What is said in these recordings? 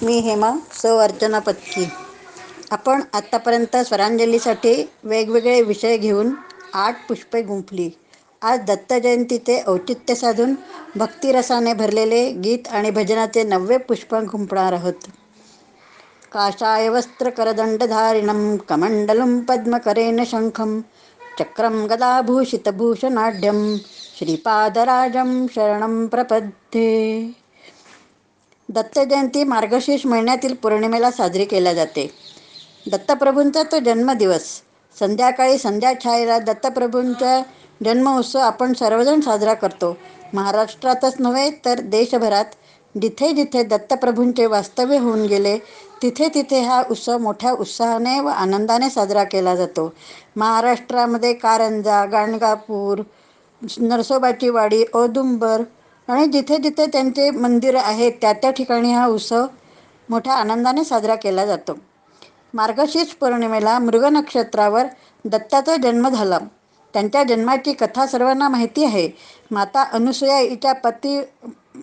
मी हेमा अर्चना पत्की. आपण आत्तापर्यंत स्वरांजलीसाठी वेगवेगळे विषय घेऊन 8 पुष्पे गुंफली. आज दत्त जयंतीचे औचित्य साधून भक्तिरसाने भरलेले गीत आणि भजनाचे 9वे पुष्प गुंफणार आहोत. काषाय वस्त्र करदंडधारिणं कमंडलुं पद्मकरेण शंखं चक्रं गदाभूषितभूषणाढ्यं श्रीपादराजं शरणं प्रपद्ये. दत्त जयंती मार्गशीर्ष महिन्यातील पौर्णिमेला साजरी केल्या जाते. दत्तप्रभूंचा तो जन्मदिवस. संध्याकाळी संध्याछायेला दत्तप्रभूंचा जन्मोत्सव आपण सर्वजण साजरा करतो. महाराष्ट्रातच नव्हे तर देशभरात जिथे जिथे दत्तप्रभूंचे वास्तव्य होऊन गेले तिथे तिथे हा उत्सव मोठ्या उत्साहाने व आनंदाने साजरा केला जातो. महाराष्ट्रामध्ये कारंजा, गाणगापूर, नरसोबाची वाडी, औदुंबर आणि जिथे जिथे त्यांचे मंदिरं आहेत त्या त्या ठिकाणी हा उत्सव मोठ्या आनंदाने साजरा केला जातो. मार्गशीर्ष पौर्णिमेला मृग नक्षत्रावर दत्ताचा जन्म झाला. त्यांच्या जन्माची कथा सर्वांना माहिती आहे. माता अनुसूया हिच्या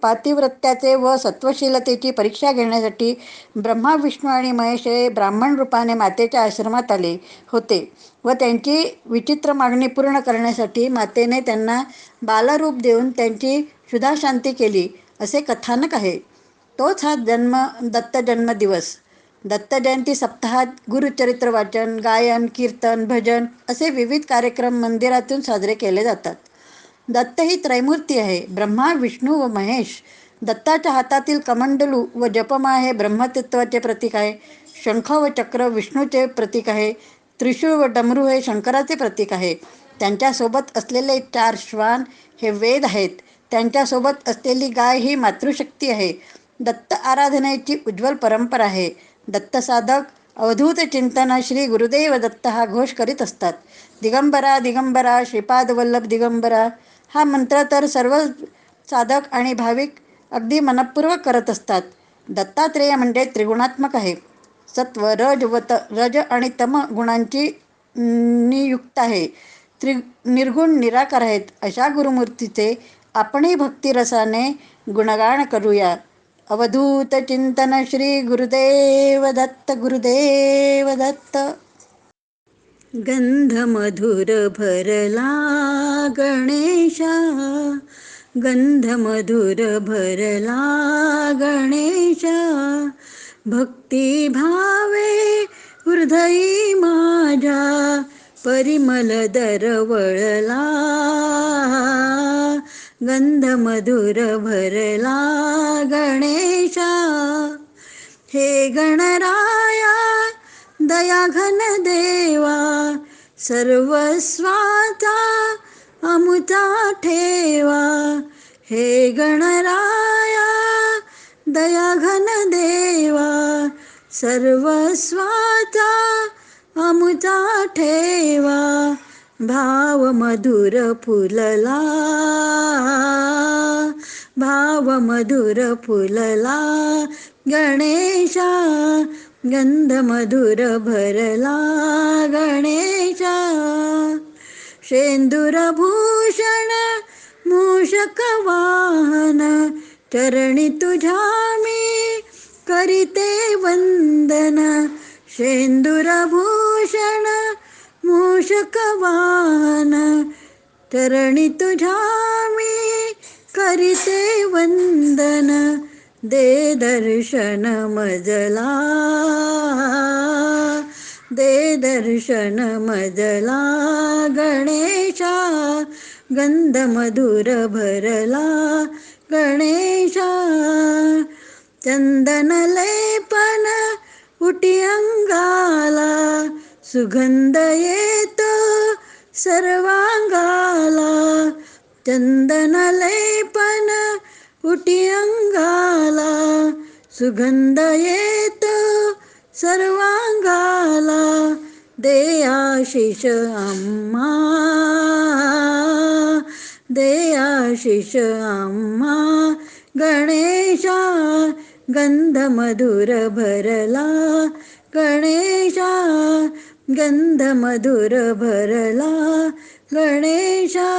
पातिव्रत्याचे व सत्वशीलतेची परीक्षा घेण्यासाठी ब्रह्मा, विष्णू आणि महेश हे ब्राह्मण रूपाने मातेच्या आश्रमात आले होते व त्यांची विचित्र मागणी पूर्ण करण्यासाठी मातेने त्यांना बालरूप देऊन त्यांची क्षुधाशांती केली असे कथानक आहे. तोच हा दत्त जन्मदिवस. दत्त जयंती सप्ताहात गुरुचरित्र वाचन, गायन, कीर्तन, भजन असे विविध कार्यक्रम मंदिरातून साजरे केले जातात. दत्त ही त्रैमूर्ती आहे. ब्रह्मा, विष्णू व महेश. दत्ताच्या हातातील कमंडलू व जपमाळ हे ब्रह्मतत्वाचे प्रतीक आहे. शंख व चक्र विष्णूचे प्रतीक आहे. त्रिशूळ व डमरू हे शंकराचे प्रतीक आहे. त्यांच्यासोबत असलेले 4 श्वान हे वेद आहेत. त्यांच्यासोबत असलेली गाय ही मातृशक्ती आहे. दत्त आराधनेची उज्ज्वल परंपरा आहे. दत्त साधक अवधूत चिंतन श्री गुरुदेव दत्त हा घोष करीत असतात. दिगंबरा दिगंबरा श्रीपाद वल्लभ दिगंबरा हा मंत्र तर सर्व साधक आणि भाविक अगदी मनपूर्वक करत असतात. दत्तात्रेय म्हणजे त्रिगुणात्मक आहे. सत्व, रज आणि तम गुणांची नियुक्त आहे. निर्गुण निराकार आहेत. अशा गुरुमूर्तीचे आपणही भक्तिरसाने गुणगान करूया. अवधूत चिंतन श्री गुरुदेव दत्त, गुरुदेव दत्त. गंध मधुर भरला गणेशा, गंध मधुर भरला गणेशा, भक्ती भावे हृदयी माझ्या परिमल दरवळला, गंध मधुर भरला गणेशा. हे गणराया दया घन देवा, सर्वस्वाचा अमुता ठेवा. हे गणराया दया घन देवा, सर्वस्वाचा अमुता ठेवा. भाव मधुर फुलला, भाव मधुर फुलला गणेशा, गंध मधुर भरला गणेशा. शेंदूर भूषण मूषक वाहन, चरणी तुझ्या मी करीते वंदन. शेंदूर भूषण मूषक वाहन, चरणी तुझ्या मी करीते वंदन. दे दर्शन मजला, दे दर्शन मजला गणेशा, गंध मधुर भरला गणेशा. चंदन लेपन उटी अंगाला, सुगंध येतो सर्वांगाला. चंदन लेपन उटी अंगाला, सुगंध येतो सर्वांगाला. दे आशिष आम्हा, दे आशिष आम्हा गणेशा, गंध मधुर भरला गणेशा, गंध मधुर भरला गणेशा.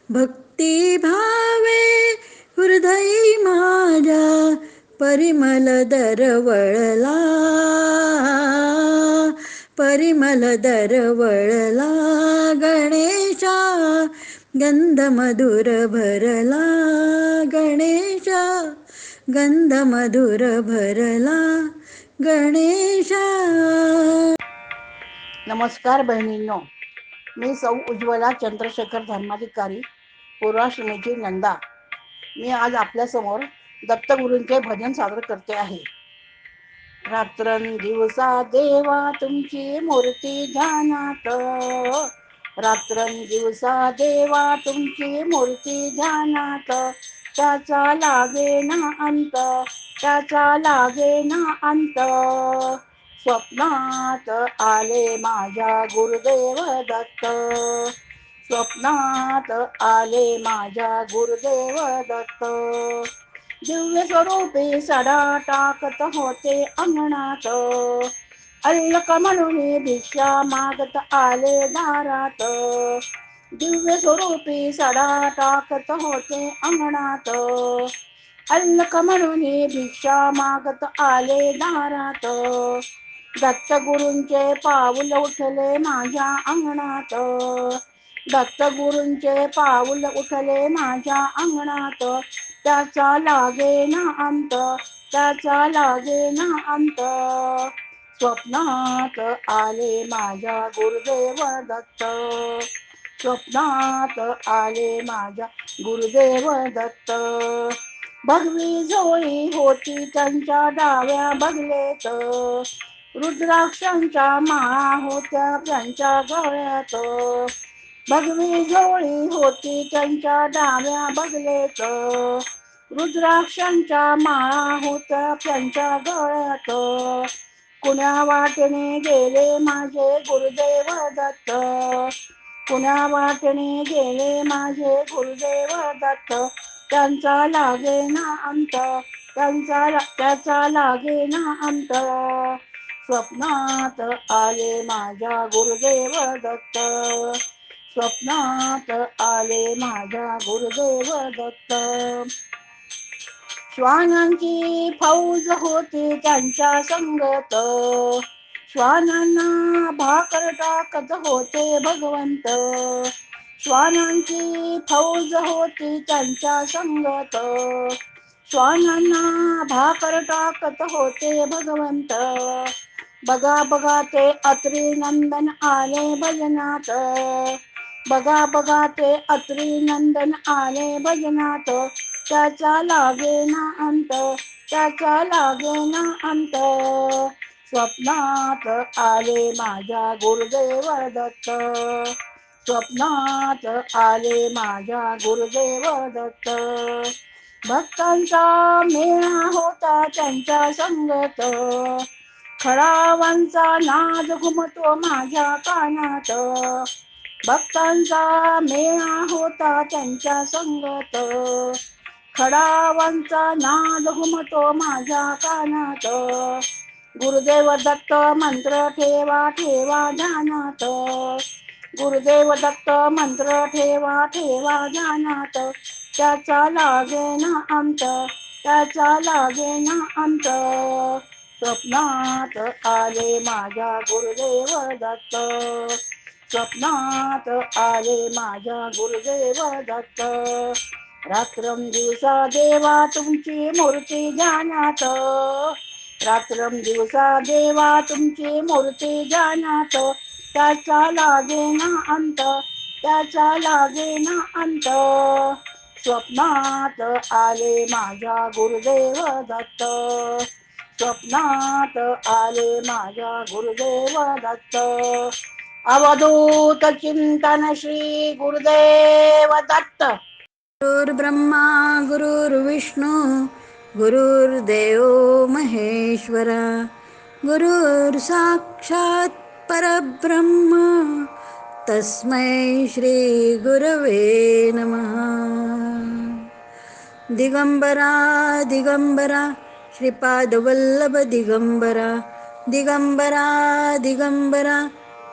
भक्ती भावे हृदयी माझ्या परिमल दरवळला, परिमल दरवळला गणेशा, गंध मधुर भरला गणेशा, गंध मधुर भरला गणेशा. नमस्कार बहिणींनो, मी सौ उज्ज्वला चंद्रशेखर धर्माधिकारी, पूर्वाश्रमीची नंदा. मी आज आपल्यासमोर दत्तगुरूंचे भजन सादर करते आहे. रात्रंदिवसा देवा तुमची मूर्ती ध्यानात, रात्रंदिवसा देवा तुमची मूर्ती ध्यानात, त्याचा लागे ना अंत, त्याचा लागे ना अंत. स्वप्नात आले माझ्या गुरुदेव दत्त, स्वप्नात आले माझ्या गुरुदेव दत्त. दिव्य स्वरूपी सडा टाकत होते अंगणात, अल्लक म्हणून भिक्षा मागत आले दारात. दिव्य स्वरूपी सडा टाकत होते अंगणात, अल्लक म्हणून भिक्षा मागत आले दारात. दत्तगुरूंचे पाऊल उठले माझ्या अंगणात, दत्तगुरूंचे पाऊल उठले माझ्या अंगणात, त्याचा लागे ना अंत, त्याचा लागे ना अंत. स्वप्नात आले माझ्या गुरुदेव दत्त, स्वप्नात आले माझ्या गुरुदेव दत्त. भगवी झोळी होती त्यांच्या डाव्या बगलेत, रुद्राक्षांच्या माळा होत्या त्यांच्या गळ्यात. भगवी झोळी होती त्यांच्या डाव्या बगलेत, रुद्राक्षांच्या माळा होत्या त्यांच्या गळ्यात. कुण्या वाटेने गेले माझे गुरुदेव दत्त, कुण्या वाटेने गेले माझे गुरुदेव दत्त. त्यांचा लागे ना अंत, त्याचा लागे ना अंत. स्वप्नात आले माझ्या गुरुदेव दत्त, स्वप्नात आले माझ्या गुरुदेव दत्त. श्वानांची फौज होती त्यांच्या संगत, श्वानांना भाकर टाकत होते भगवंत. श्वानांची फौज होती त्यांच्या संगत, श्वानांना भाकर टाकत होते भगवंत. बघा बघा ते अत्री नंदन आले भजनात, बघा बघा ते अत्री नंदन आले भजनात. त्याचा लागे ना अंत, त्याचा लागे ना अंत. स्वप्नात आले माझ्या गुरुदेव दत्त, स्वप्नात आले माझ्या गुरुदेव दत्त. भक्तांचा मेळा होता त्यांच्या संगत, खडावांचा नाद घुमतो माझ्या कानात. भक्तांचा मेळा होता त्यांच्या संगत, खडावांचा नाद घुमतो माझ्या कानात. गुरुदेव दत्त मंत्र ठेवा ठेवा ध्यानात, गुरुदेव दत्त मंत्र ठेवा ठेवा ध्यानात. त्याचा लागे ना अंत, त्याचा लागे ना अंत. स्वप्नात आले माझ्या गुरुदेव दत्त, स्वप्नात आले माझ्या गुरुदेव दत्त. रात्रंदिवसा देवा तुमची मूर्ती ध्यानात, रात्रंदिवसा देवा तुमची मूर्ती ध्यानात. त्याचा लागे ना अंत, त्याचा लागे ना अंत. स्वप्नात आले माझ्या गुरुदेव दत्त, स्वप्नात आले माझ्या गुरुदेव दत्त. अवधूत चिंतन श्री गुरुदेव दत्त. गुरुर्ब्रह्मा गुरुर्विष्णू गुरुर्देव महेश्वरा, गुरुर् साक्षात् परब्रह्म, तस्मै श्री गुरवे नमः. दिगंबरा दिगंबरा श्रीपादवल्लभ दिगंबरा, दिगंबरा दिगंबरा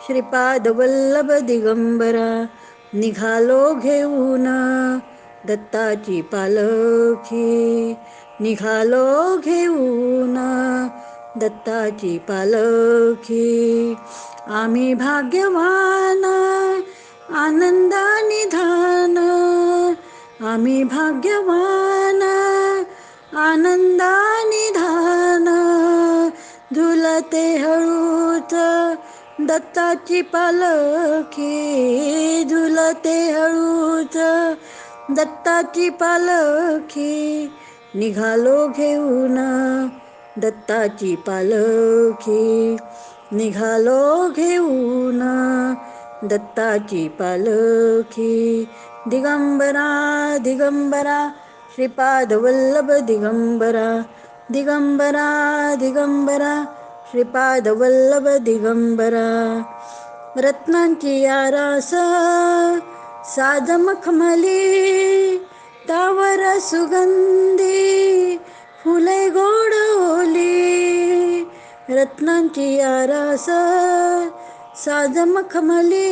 श्रीपादवल्लभ दिगंबरा. निघालो घेऊन दत्ताची पालखी, निघालो घेऊन दत्ताची पालखी. आम्ही भाग्यवान आनंदाने धान, आम्ही भाग्यवान आनंदाने धान. झुलते हळूच दत्ताची पालखी, झुलते हळूच दत्ताची पालखी. निघालो घेऊन दत्ताची पालखी, निघालो घेऊन दत्ताची पालखी. दिगंबरा दिगंबरा श्रीपाद वल्लभ दिगंबरा, दिगंबरा दिगंबरा श्रीपाद वल्लभ दिगंबरा. रत्नांची आरास साज मखमली, त्यावर सुगंधी फुले गोड ओली. रत्नांची आरास साज मखमली,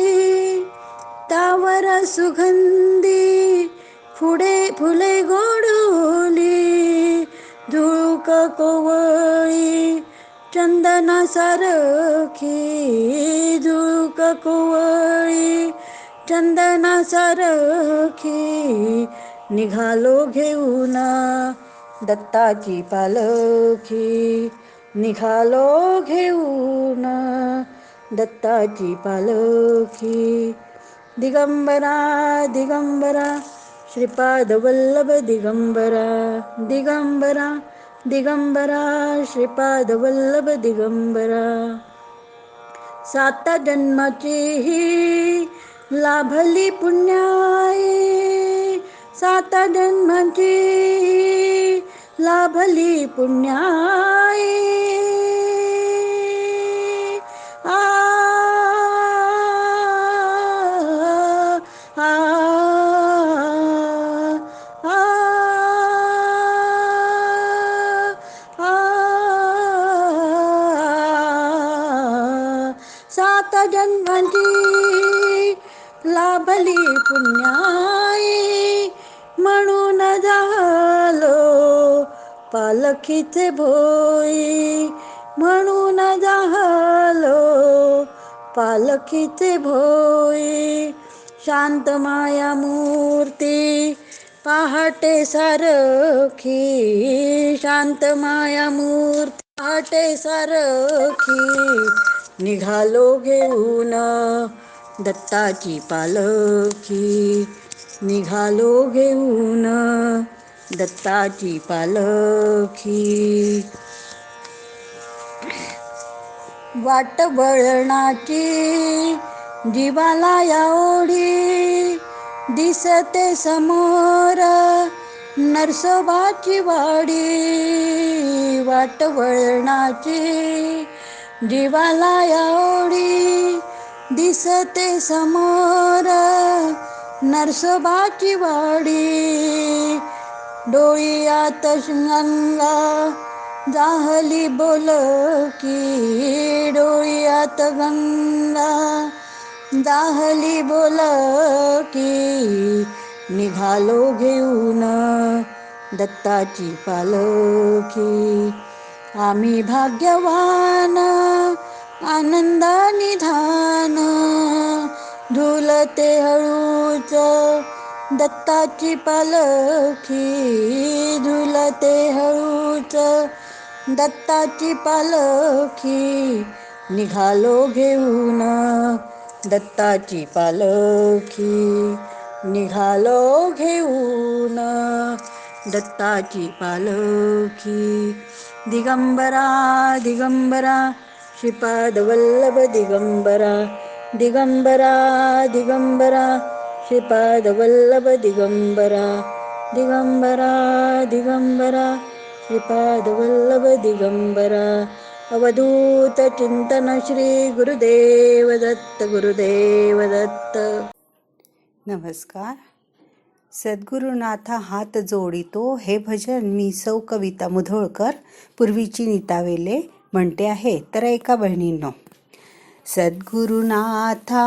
त्यावर सुगंधी फुले गोड ओली. झुळूक कोवळी चंदना सारखी, झुळूक कोवळी चंदना सारखी. निघालो घेऊन दत्ताची पालखी, निघालो घेऊन दत्ताची पालखी. दिगंबरा दिगंबरा श्रीपाद वल्लभ दिगंबरा, दिगंबरा दिगंबरा श्रीपाद वल्लभ दिगंबरा. 7 जन्माची ही लाभली पुण्याई, 7 जन्माची लाभली पुण्याई. आ आ आ आ 7 जन्मांची लाभली पुण्याई. म्हणून झालो पालखीचे भोई, म्हणून झालो पालखीचे भोई. शांत माया मूर्ती पहाटे सारखी, शांत माया मूर्ती पहाटे सारखी. निघालो घेऊन दत्ताची पालखी, निघालो घेऊन दत्ताची पालखी. वाट वळणाची जीवाला या ओढी, दिसते समोर नरसोबाची वाडी. वाट वळणाची जीवाला या ओढी, दिसते समोर नरसोबाची वाडी. डोळ्यात गंगा जाहली बोलकी, डोळ्यात गंगा जाहली बोलकी. निघालो घेऊन दत्ताची पालखी. आम्ही भाग्यवान आनंदाने धान, झुलते हळूच दत्ताची पालखी, झुलते हळूच दत्ताची पालखी. निघालो घेऊन दत्ताची पालखी, निघालो घेऊन दत्ताची पालखी. दिगंबरा दिगंबरा श्रीपाद वल्लभ दिगंबरा, दिगंबरा दिगंबरा श्रीपाद वल्लभ दिगंबरा, दिगंबरा दिगंबरा श्रीपाद वल्लभ दिगंबरा. अवधूत चिंतन श्री गुरुदेव दत्त, गुरुदेव दत्त. नमस्कार. सद्गुरुनाथा हात जोडितो हे भजन मी सौ कविता मुधोळकर, पूर्वीची नीतावेले म्हणते आहे. तर ऐका बहिणींनो. सद्गुरुनाथा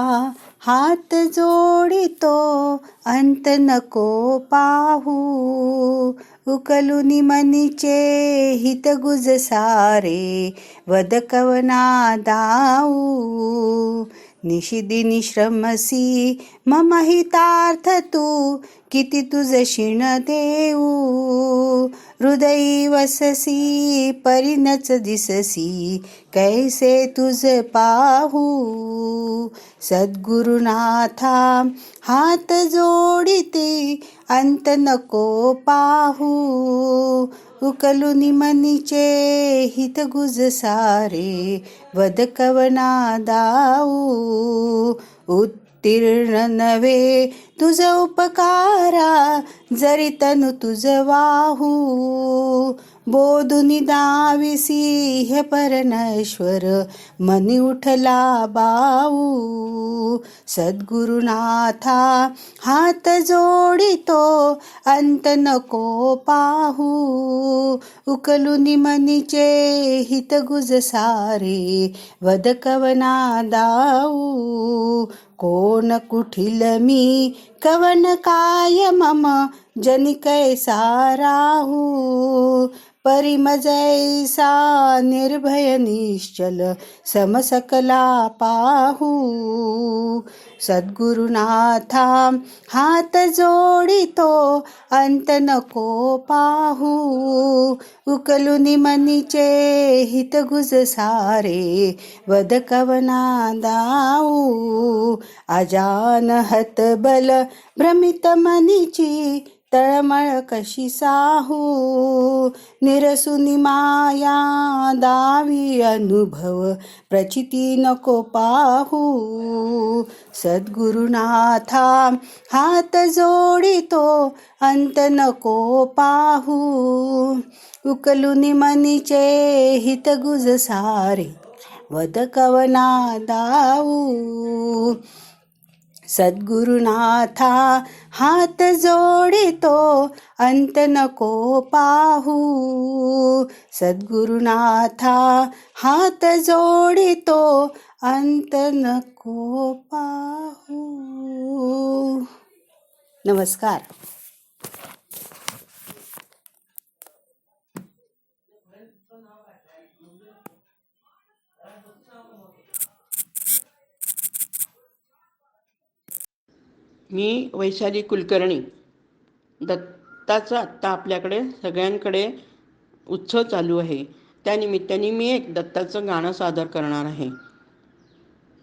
हात जोडितो अंत नको पाहू, उकलुनी मनीचे हित गुज सारे, वद कवना दाऊ. निशिदिनी श्रमसी मम हितार्थ तू, किती तुझ शिण देऊ. हृदयी वससी परिणच दिससी, कैसे तुझ पाहू. सद्गुरुनाथा हात जोडिते अंत नको पाहू, उकलुनी मनीचे हित गुज सारे, वद कवना दाऊ. उत्तीर्ण नव्हे तुझ उपकारा, जरी तनु तुझ वाहू. बोधुनी दाविसी हे परमेश्वर, मनी उठला बाऊ. सद्गुरुनाथा हात जोडितो अंत नको पाहू, उकलुनी मनीचे हित गुज सारे, वद कवना दाऊ. कोण कुठील मी कवन काय मम, जनी कैसा राहू. परिमजैसा निर्भय निश्चल, समसकला पाहू. सद्गुरुनाथा हात जोडितो अंत नको पाहू, उकलुनी मनीचे हित गुज सारे, वद कवना दाऊ. अजान हतबल भ्रमित मनीची, तळमळ कशी साहू. निरसुनी माया दावी अनुभव, प्रचिती नको पाहू. सद्गुरुनाथा हात जोडितो अंत नको पाहू, उकलुनी मनीचे हित गुज सारे, वद कवना दाऊ. सद्गुरुनाथा हात जोडितो अंत नको पाहू, सद्गुरुनाथा हात जोडितो अंत नको पाहू. नमस्कार. मी वैशाली कुलकर्णी. दत्ताचा आत्ता आपल्याकडे सगळ्यांकडे उत्सव चालू आहे. त्यानिमित्ताने मी एक दत्ताचं गाणं सादर करणार आहे.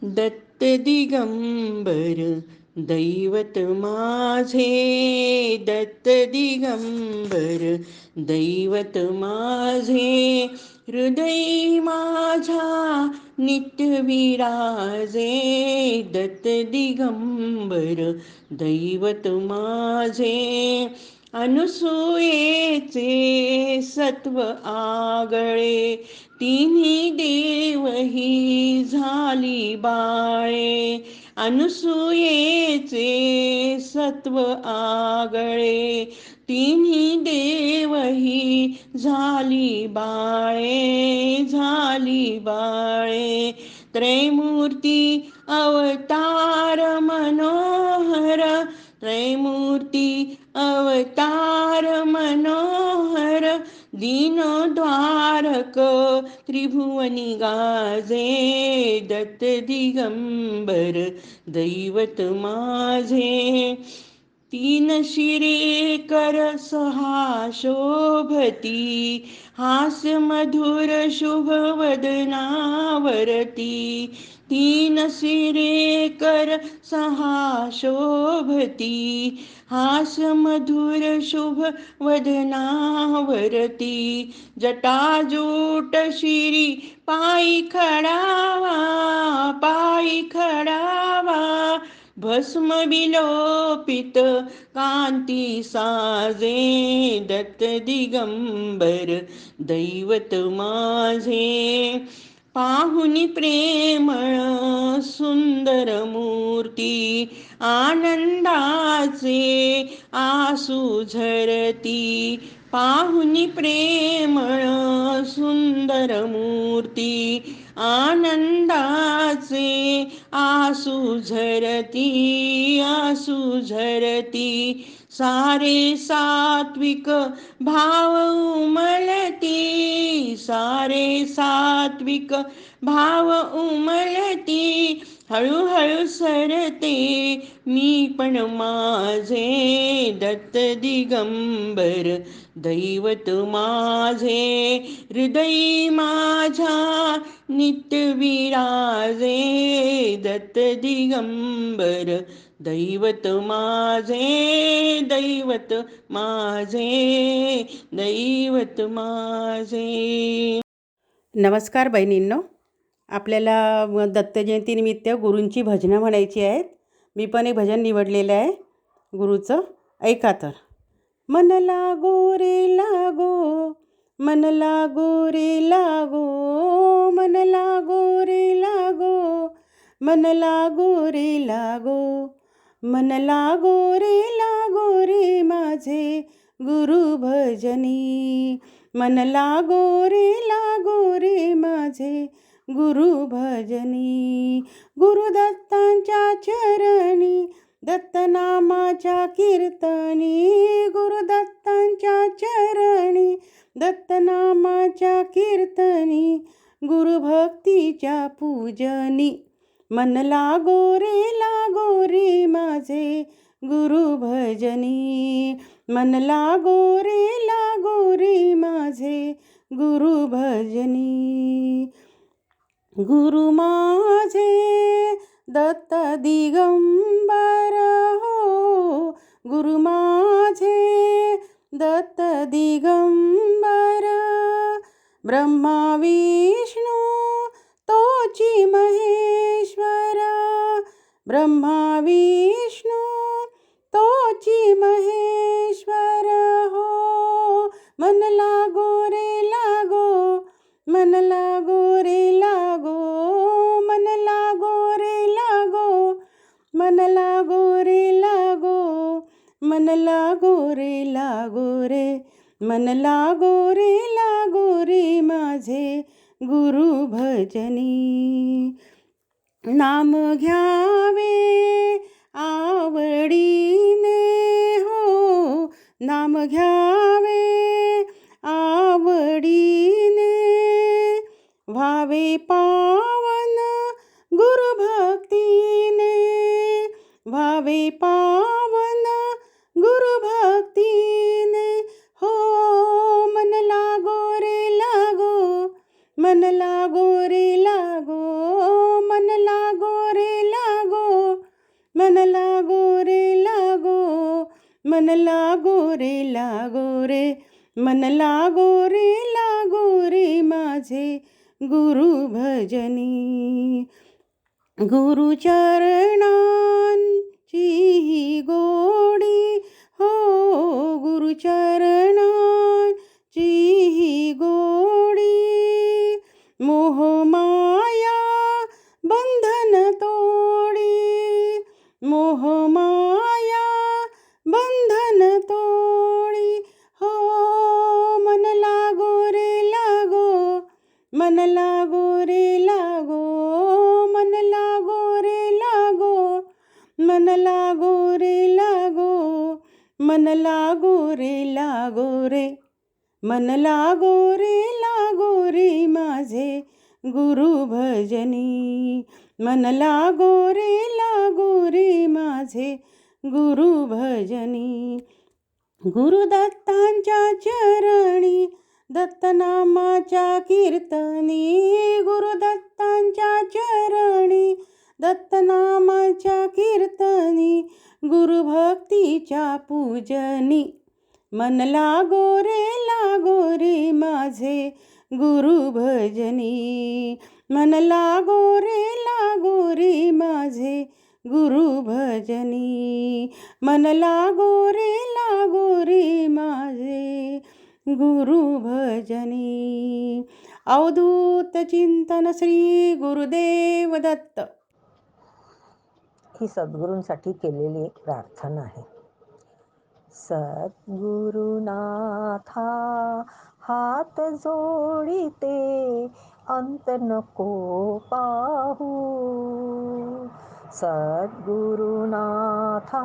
दत्त दिगंबर दैवत माझे, दत्त दिगंबर दैवत माझे, हृदयी माझ्या नित्य विराजे. दत्त दिगंबर दैवत माझे, अनुसूयेचे सत्व आगळे, तिन्ही देवही झाली बाळे. अनुसूयेचे सत्व आगळे, तिन्ही देवही झाली बाळे, झाली बाळे. त्रैमूर्ती अवतार मनोहर, त्रैमूर्ती अवतार मनोहर, दीनोद्धारक त्रिभुवनी गाजे. दत्त दिगंबर दैवत माझे, तीन शिरे कर सहा शोभती, हास्य मधुर शुभ वदनावरती. तीन शिरे कर सहा शोभती, हास्य मधुर शुभ वदनावरती. जटाजूट शिरी पायी खडावा, पायी खडावा, भस्म विलोपित कांती साजे. दत्त दिगंबर दैवत माझे, पाहुनी प्रेमळ सुंदर मूर्ती, आनंदाचे आसू झरती. पाहुनी प्रेमळ सुंदर मूर्ती, आनंदाचे आसू झरती, आसू झरती. सारे सात्विक भाव उमलती, सारे सात्विक भाव उमलती. हळूहळू सरते मी पण माझे, दत्त दिगंबर दैवत माझे. हृदयी माझ्या नित्य विराजे, दत्त दिगंबर दैवत माझे, दैवत माझे, दैवत माझे. नमस्कार बहिणींनो. आपल्याला दत्तजयंतीनिमित्त गुरूंची भजनं म्हणायची आहेत. मी पण एक भजन निवडलेलं आहे गुरूचं. ऐका तर. मन लागो रे लागो, मन लागो रे लागो, मन लागो रे लागो, मन लागो रे लागो, मन लागो रे माझे गुरु भजनी. मन लागो रे माझे गुरु भजनी. गुरुदत्तांच्या चरणी दत्तनामाच्या कीर्तनी, गुरुदत्तांच्या चरणी दत्तनामाच्या कीर्तनी, गुरुभक्तीच्या पूजनी. मन लागो रे माझे गुरु भजनी. मन लागो रे माझे गुरु भजनी. गुरु माझे दत्त दिगंबर हो, गुरु माझे दत्त दिगंबर. ब्रह्मा विष्णू तोची महेश्वर, ब्रह्मा विष्णू तोची महेश्वर हो. मन लागो रे लागो, मन लागो रे लागो, मन लागो रे लागो, मन लागो रे लागो, मन लागो रे, मन लागो रे माझे गुरु भजनी. नाम घ्यावे आवडीने हो, नाम घ्यावे आवडीने. व्हावे पावन गुरु भक्तीने, व्हावे पावन गुरु भक्तीने हो. मन लागो रे लागो, मन लागो रे लागो, मन लागो रे लागो, मन लागो रे लागो, मन लागो रे, मन लागो रे माझे गुरु भजनी. गुरु चरणांची ही गोडी हो, गुरु चरणांची ही गोडी. मोह माया बंधन तोडी, मोह माया बंधन तोडी हो. मन लागो रे लागो, मन लागो रे लागो, मन लागो रे लागो, मन लागो रे लागो, मन लागो रे, मन लागो रे माझे गुरु भजनी. मन लागो रे माझे गुरु भजनी. गुरुदत्तांच्या चरणी दत्तनामाच्या कीर्तनी, गुरुदत्तांच्या चरणी दत्तनामाच्या कीर्तनी, गुरुभक्तीच्या पूजनी. मन लागो रे माझे गुरु भजनी. मन लागो रे माझे गुरु भजनी. मन लागो रे माझे गुरु भजनी. अवधूत चिंतन श्री गुरुदेव दत्त. ही सद्गुरूंसाठी केलेली एक प्रार्थना आहे. सद्गुरुनाथा हात जोडिते, अंत नको पाहू. सद्गुरुनाथा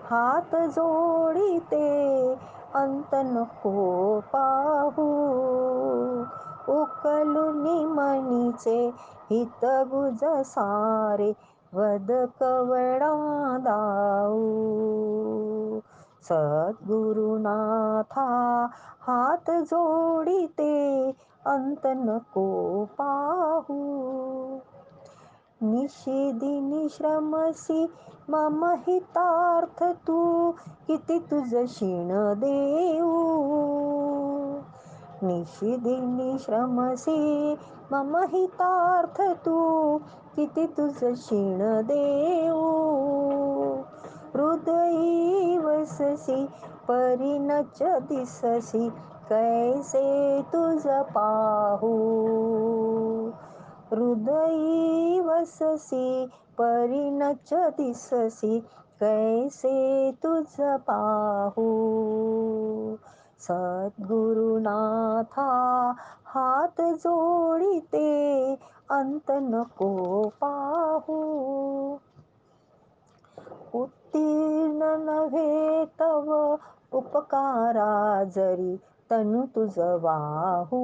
हात जोडिते अंत नको पाहू. उकलुनी मनीचे हित गुज सारे वद कवडा दाऊ. सद्गुरुनाथा हात जोडिते अंत नको पाहू. निषेधिनी श्रमसी मम हितार्थ तू किती तुझ शिण देऊ. निषेधिनी श्रमसी मम हितार्थ तू किती तुझ शिण देऊ. हृदयी वससी परिणच दिससी कैसे तुझ पाहू. हृदयी वससी परिणच दिससी कैसे तुझ पाहू. सद्गुरुनाथा हात जोडिते अंत नको पाहू. उत्तीर्ण नव्हे तव उपकारा जरी तनु तुझ वाहू.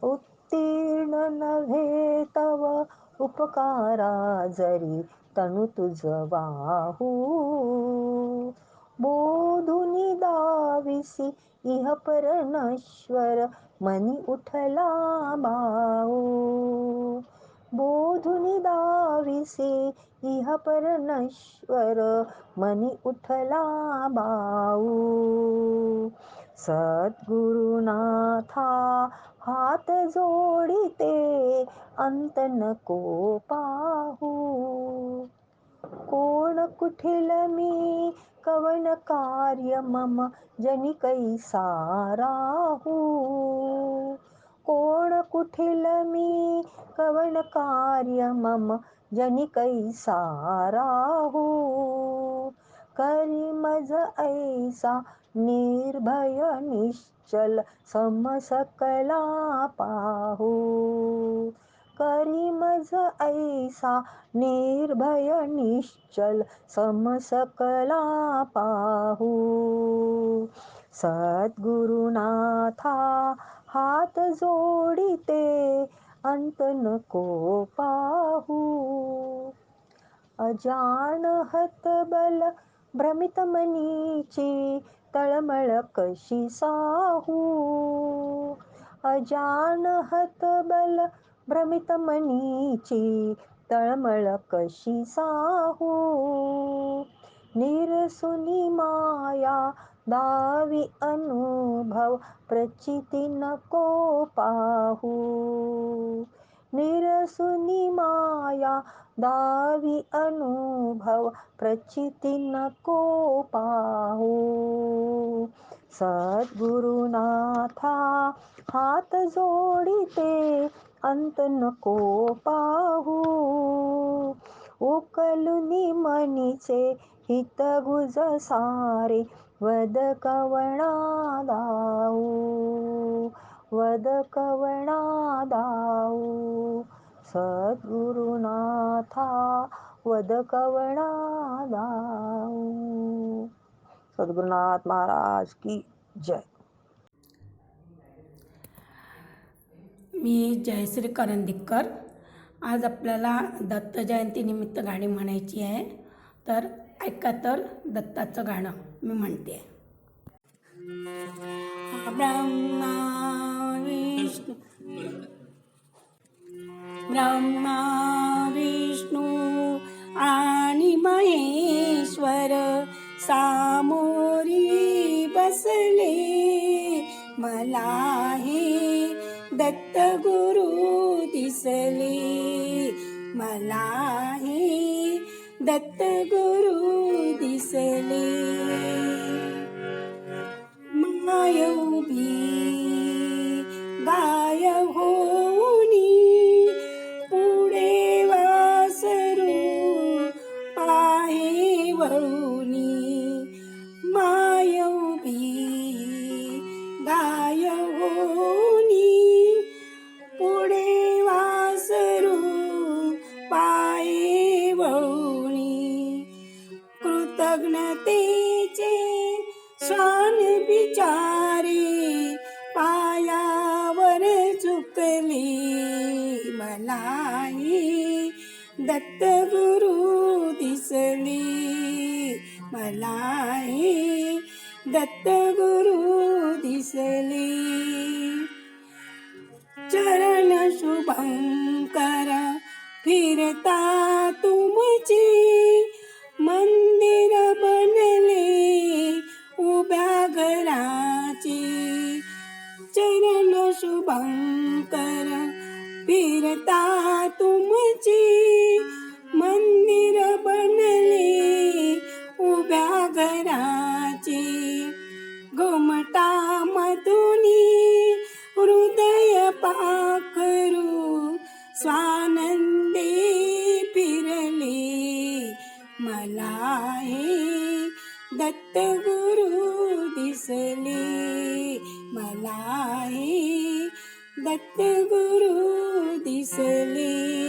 उत्तीर्ण नव्हे तव उपकारा जरी तनु तुझ वाहू. बोधुनी दाविसी इह पर नश्वर मनी उठला भाऊ. बोधुनी दाविसी इह पर नश्वर मनी उठला भाऊ. सद्गुरुनाथा हात जोडिते अंत नको पाहू. कोण कुठील मी कवन कार्य मम जनी कैसा राहू. कोण कुठील मी कवन कार्य मम जनी कैसा राहू. करी मज ऐसा निर्भय निश्चल सम सकला पाहू. करी मज ऐसा निर्भय निश्चल सम सकला पाहू. सद्गुरुनाथा हात जोडिते अंत नको पाहू. अजान हतबल भ्रमित मनीची तळमळ कशी साहू. अजान हतबल भ्रमित मनीची तळमळ कशी साहू. निरसुनी माया दावी अनुभव प्रचिती नको पाहू. निरसुनी माया दावी अनुभव प्रचिती नको पाहू. सद्गुरुनाथा हात जोडिते अंत नको पाहू. उकलुनी मनीचे हित गुज सारे वद कवणा दाऊ. वद कवणा दाऊ. सद्गुरुनाथा वद कवणा दाऊ. सद्गुरुनाथ महाराज की जय. मी जयश्री करंदीकर. आज आपल्याला दत्त जयंतीनिमित्त गाणी म्हणायची आहे. तर ऐका तर दत्ताचं गाणं मी म्हणते. ब्रह्मा विष्णू आणि महेश्वर सामोरी बसले. मला हे दत्त गुरु दिसले. मला हे दत्त गुरु दिसले. माय उभी गाय होऊनी पुढे वासरू पाहे वळुनी. माय उभी गाय होऊनी दिसली मलाही, दत्तगुरु दिसली मलाही, दत्तगुरु दिसली. चरण शुभंकर फिरता तुमची, मंदिर बनले उभ्या घराची. चरण शुभंकर फिरता तुमची, मंदिर बनले उभ्या घराची. घुमटा मधुनी हृदय पाखरू, स्वानंदी फिरले मलाही, दत्तगुरु दिसले मलाही, दत्तगुरु दिसले.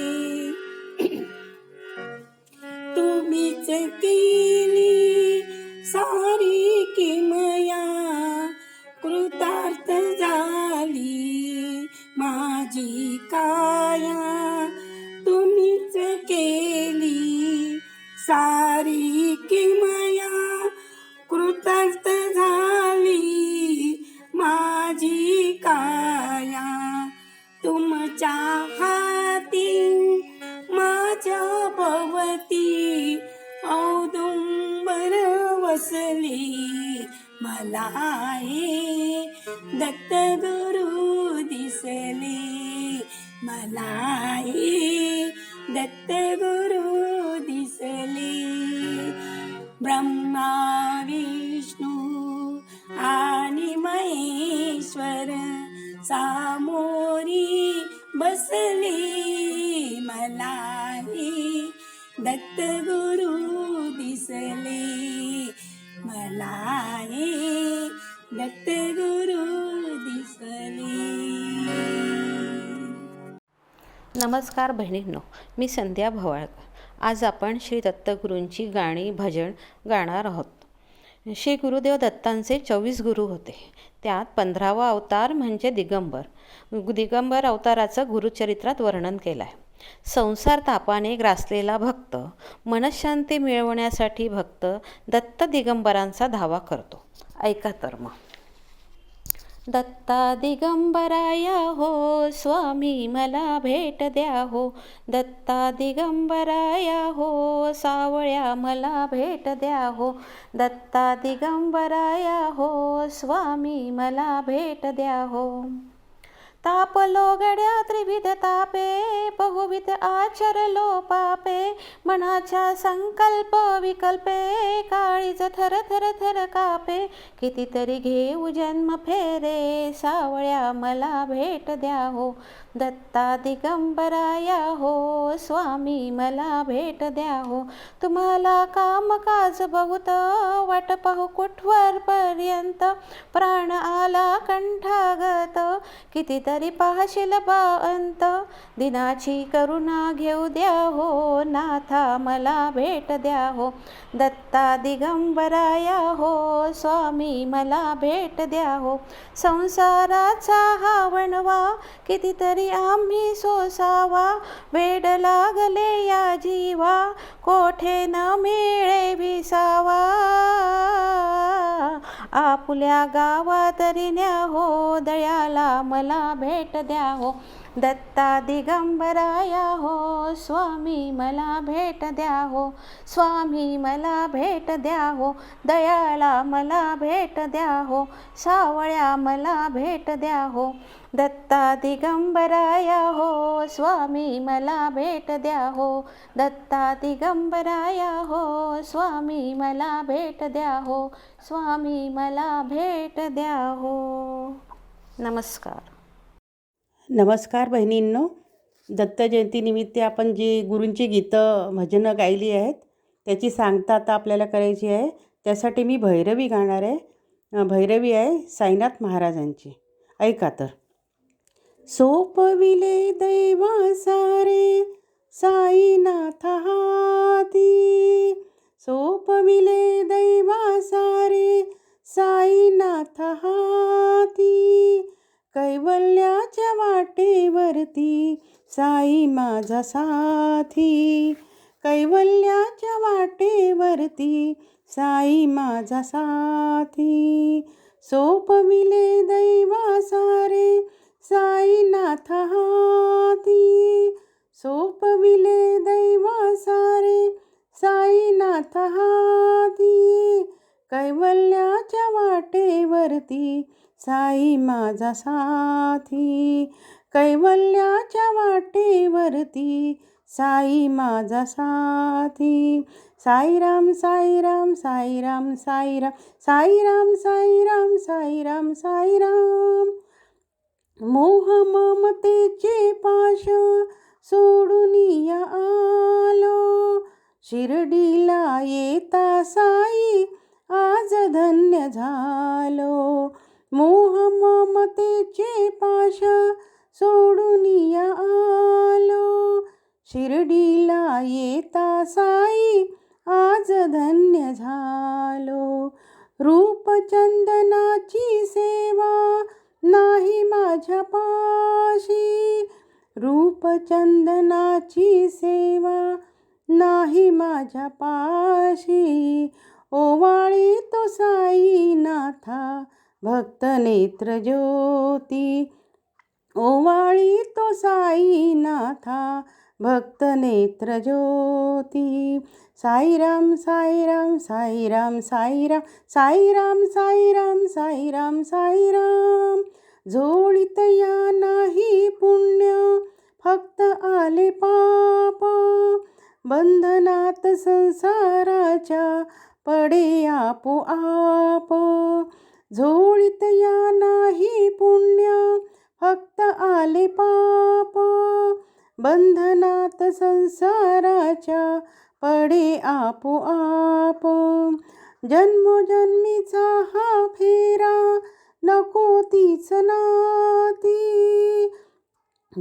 तुम्हीच केली सारी किमया, कृतार्थ झाली माझी काया. तुम्हीच केली सारी किमया, कृतार्थ झाली माझी काया. तुमच्या हाती माझ्या भवती, औदुंबर वसली मलाही, दत्तगुरु दिसले मलाही, दत्तगुरु दिसले. ब्रह्मा विष्णू आणि महेश्वर सामोरी बसले मलाही, दत्तगुरु दिसले मलाही, दत्तगुरु दिसले. नमस्कार बहिणींनो, मी संध्या भवाळकर. आज आपण श्री दत्तगुरूंची गाणी भजन गाणार आहोत. श्री गुरुदेव दत्तांचे 24 गुरु होते. त्यात 15वा अवतार म्हणजे दिगंबर. दिगंबर अवताराचं गुरुचरित्रात वर्णन केलं आहे. संसार तापाने ग्रासलेला भक्त, मनशांती मिळवण्यासाठी भक्त दत्त दिगंबरांचा धावा करतो. ऐका तर मग. दत्ता दिगंबराया हो, स्वामी मला भेट द्या हो. दत्ता दिगंबराया हो, सावळ्या मला भेट द्या हो. दत्ता दिगंबराया हो, स्वामी मला भेट द्या हो. तापलो गड्या त्रिविध तापे, बहुविध आचरलो पापे. मनाच्या संकल्प विकल्पे, काळीज थर थर थर कापे. कितीतरी घेऊ जन्म फेरे, सावळ्या मला भेट द्या हो. दत्ता दिगंबराया हो, स्वामी मला भेट द्या हो. तुम्हाला कामकाज बहुत, वाट पाहू कुठवर पर्यंत. प्राण आला कंठागत, कितीतरी पाहशील बा अंत. दिनाची करुणा घेऊ द्या हो, नाथा मला भेट द्या हो. दत्ता दिगंबराया हो, स्वामी मला भेट द्या हो. संसाराचा हा वणवा, कितीतरी आम्ही सोसावा. वेड लागले या जीवा, कोठे न मिळे विसावा. आपुल्या गावात न्या हो, दयाला मला भेट द्या हो. दत्ता दिगंबराया हो, स्वामी मला भेट द्या हो. स्वामी मला भेट द्या हो, दयाला मला भेट द्या हो. सावळ्या मला भेट द्या हो. दत्ता दिगंबराया हो, स्वामी मला भेट द्या हो. दत्ता दिगंबराया हो, स्वामी मला भेट द्या हो. स्वामी मला भेट द्या हो. नमस्कार. नमस्कार बहिणींनो, दत्त जयंतीनिमित्त आपण जी गुरूंची गीतं भजनं गायली आहेत त्याची सांगता आता आपल्याला करायची आहे. त्यासाठी मी भैरवी गाणार आहे. भैरवी आहे साईनाथ महाराजांची. ऐका तर. सोपविले दैवा सारे साईनाथ हाती. सोपविले दैवा सारे साईनाथ हाती. कैवल्याच्या वाटेवरती साई माझा साथी. कैवल्याच्या वाटेवरती साई माझा साथी. सोपविले दैवा सारे साईनाथ हाती. सोपविले दैवा सारे साईनाथ हाती. कैवल्याच्या वाटेवरती साई माझा साथी. कैवल्याच्या वाटेवरती साई माझा साथी. साईराम साईराम साईराम साईराम साईराम साईराम साईराम साईराम. मोह ममतेचे पाश सोडून या आलो. शिर्डीला येता साई आज धन्य झालो. मोह ममतेचे पाश सोडून या आलो. शिर्डीला येता साई आज धन्य झालो. रूपचंदनाची सेवा नाही माझ्या पाशी. रूपचंदनाची सेवा नाही माझ्या पाशी. ओवाळी तो साईनाथा भक्त नेत्र ज्योती. ओवाळी तो साईनाथा भक्त नेत्र ज्योती. साईराम साईराम साईराम साईराम साईराम साईराम साईराम साईराम. झोळीत या नाही पुण्य फक्त आले पाप. बंधनात संसाराच्या पडे आपोआप. झोळीत या नाही पुण्य फक्त आले पाप. बंधनात संसाराच्या पडे आपोआप. जन्मोजन्मीचा हा फेरा नको तीच नाती.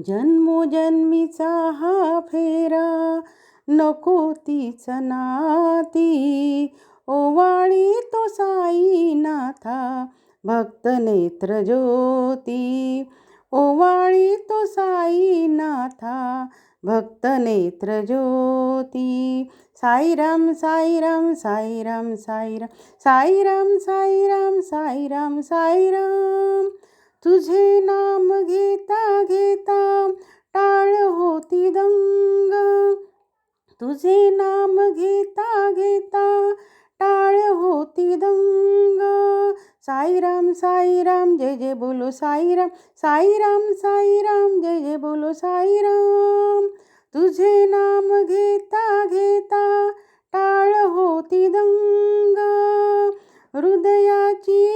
जन्मोजन्मीचा हा फेरा नको तीच नाती. ओवाळी तो साईनाथा भक्त नेत्र ज्योती. ओवाळी तो साईनाथा भक्त नेत्र ज्योती. साईराम साईराम साईराम साईराम साईराम साईराम साईराम साईराम. तुझे नाम घेता घेता टाळ होती दंग. तुझे नाम घेता घेता टाळ होती दंग. साईराम साईराम जय जय बोलो साईराम. साईराम साईराम जय जय बोलो साईराम. तुझे नाम घेता घेता टाळ होती दंग. हृदयाची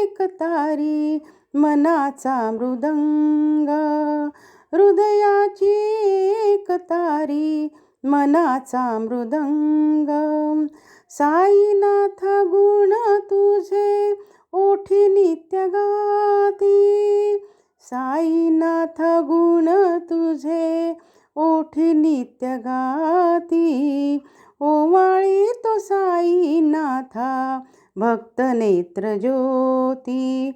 एक तारी मनाचा मृदंग. हृदयाची एक तारी मनाचा मृदंग. साईनाथ गुण तुझे ओठी नित्य गाती. साईनाथ गुण तुझे ओठी नित्य गाती. ओवाळी तो साईनाथा भक्त नेत्र ज्योती.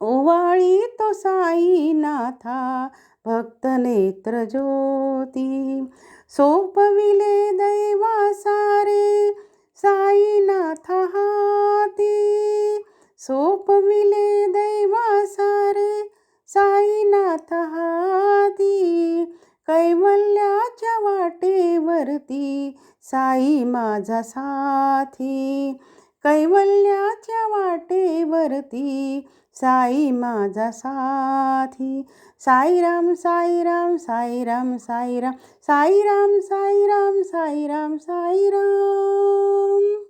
ओवाळी तो साईनाथा भक्त नेत्र ज्योती. सोपविले दैवा सारे साईनाथ हाती. सोपविले दैवा सारे साईनाथ हाती. कैवल्याच्या वाटेवरती साई माझा साथी. कैवल्याच्या वाटेवरती साई माझा साथी. साईराम साईराम साईराम साईराम साईराम साईराम साईराम साईराम.